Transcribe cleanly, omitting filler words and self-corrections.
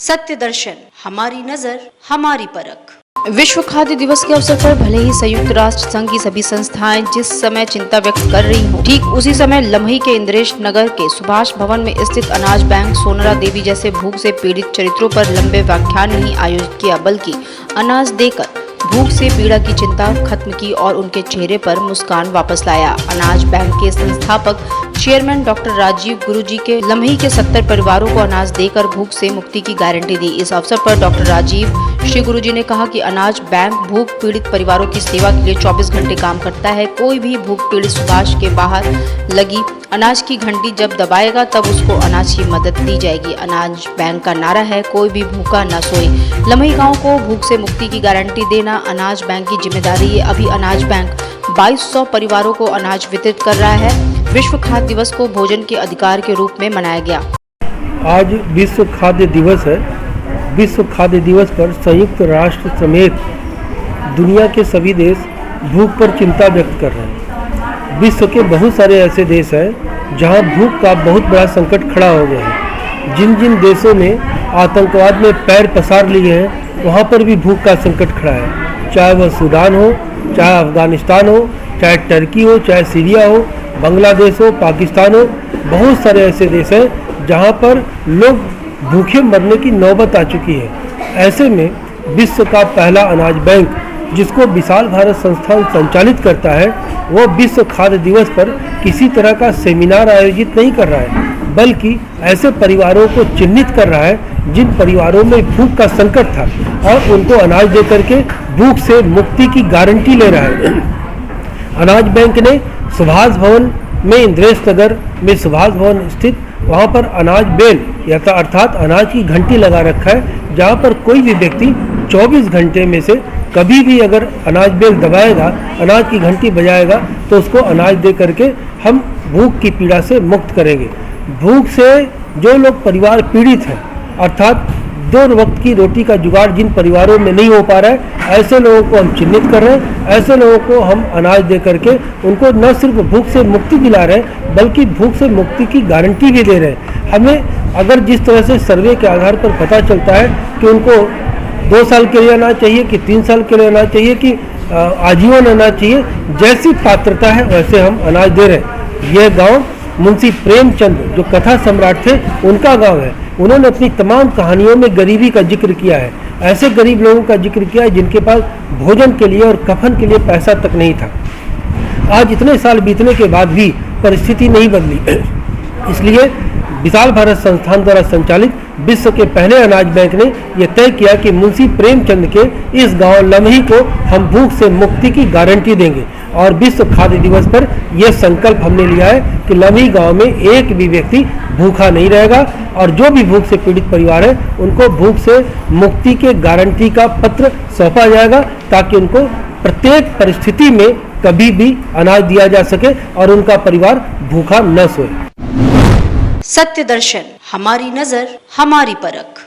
सत्य दर्शन, हमारी नजर, हमारी परख। विश्व खाद्य दिवस के अवसर पर भले ही संयुक्त राष्ट्र संघ की सभी संस्थाएं जिस समय चिंता व्यक्त कर रही हों, ठीक उसी समय लम्ही के इंद्रेश नगर के सुभाष भवन में स्थित अनाज बैंक सोनरा देवी जैसे भूख से पीड़ित चरित्रों पर लंबे व्याख्यान नहीं आयोजित किया, बल्कि अनाज देकर भूख से पीड़ा की चिंता खत्म की और उनके चेहरे पर मुस्कान वापस लाया। अनाज बैंक के संस्थापक चेयरमैन डॉक्टर राजीव गुरुजी के लम्ही के 70 परिवारों को अनाज देकर भूख से मुक्ति की गारंटी दी। इस अवसर पर डॉक्टर राजीव श्री गुरुजी ने कहा कि अनाज बैंक भूख पीड़ित परिवारों की सेवा के लिए 24 घंटे काम करता है। कोई भी भूख पीड़ित सुभाष के बाहर लगी अनाज की घंटी जब दबाएगा तब उसको अनाज की मदद दी जाएगी। अनाज बैंक का नारा है, कोई भी भूखा न सोए। लम्ही गाँव को भूख से मुक्ति की गारंटी देना अनाज बैंक की जिम्मेदारी है। अभी अनाज बैंक 2200 परिवारों को अनाज वितरित कर रहा है। विश्व खाद्य दिवस को भोजन के अधिकार के रूप में मनाया गया। आज विश्व खाद्य दिवस है। विश्व खाद्य दिवस पर संयुक्त राष्ट्र समेत दुनिया के सभी देश भूख पर चिंता व्यक्त कर रहे हैं। विश्व के बहुत सारे ऐसे देश हैं जहां भूख का बहुत बड़ा संकट खड़ा हो गया है। जिन जिन देशों ने आतंकवाद में पैर पसार लिए हैं वहां पर भी भूख का संकट खड़ा है, चाहे वह सूडान हो, चाहे अफगानिस्तान हो, चाहे टर्की हो, चाहे सीरिया हो, बांग्लादेश हो, पाकिस्तान हो। बहुत सारे ऐसे देश हैं जहां पर लोग भूखे मरने की नौबत आ चुकी है। ऐसे में विश्व का पहला अनाज बैंक जिसको विशाल भारत संस्थान संचालित करता है, वो विश्व खाद्य दिवस पर किसी तरह का सेमिनार आयोजित नहीं कर रहा है, बल्कि ऐसे परिवारों को चिन्हित कर रहा है जिन परिवारों में भूख का संकट था और उनको अनाज दे करके भूख से मुक्ति की गारंटी ले रहा है। अनाज बैंक ने सुभाष भवन में इंद्रेश नगर में सुभाष भवन स्थित वहाँ पर अनाज बेल अर्थात अनाज की घंटी लगा रखा है, जहाँ पर कोई भी व्यक्ति 24 घंटे में से कभी भी अगर अनाज बेल दबाएगा, अनाज की घंटी बजाएगा तो उसको अनाज दे करके हम भूख की पीड़ा से मुक्त करेंगे। भूख से जो लोग परिवार पीड़ित हैं, अर्थात 2 वक्त की रोटी का जुगाड़ जिन परिवारों में नहीं हो पा रहा है, ऐसे लोगों को हम चिन्हित कर रहे हैं। ऐसे लोगों को हम अनाज दे करके उनको न सिर्फ भूख से मुक्ति दिला रहे हैं, बल्कि भूख से मुक्ति की गारंटी भी दे रहे हैं। हमें अगर जिस तरह से सर्वे के आधार पर पता चलता है कि उनको 2 साल के लिए अनाज चाहिए कि 3 साल के लिए अनाज चाहिए कि आजीवन अनाज चाहिए, जैसी पात्रता है वैसे हम अनाज दे रहे हैं। यह गाँव मुंशी प्रेमचंद जो कथा सम्राट थे उनका गांव है। उन्होंने अपनी तमाम कहानियों में गरीबी का जिक्र किया है। ऐसे गरीब लोगों का जिक्र किया है जिनके पास भोजन के लिए और कफन के लिए पैसा तक नहीं था। आज इतने साल बीतने के बाद भी परिस्थिति नहीं बदली। इसलिए विशाल भारत संस्थान द्वारा संचालित विश्व के पहले अनाज बैंक ने यह तय किया कि मुंशी प्रेमचंद के इस गांव लम्ही को हम भूख से मुक्ति की गारंटी देंगे। और विश्व खाद्य दिवस पर यह संकल्प हमने लिया है कि लम्ही गांव में एक भी व्यक्ति भूखा नहीं रहेगा और जो भी भूख से पीड़ित परिवार है उनको भूख से मुक्ति के गारंटी का पत्र सौंपा जाएगा, ताकि उनको प्रत्येक परिस्थिति में कभी भी अनाज दिया जा सके और उनका परिवार भूखा न सोए। सत्य दर्शन, हमारी नजर, हमारी परख।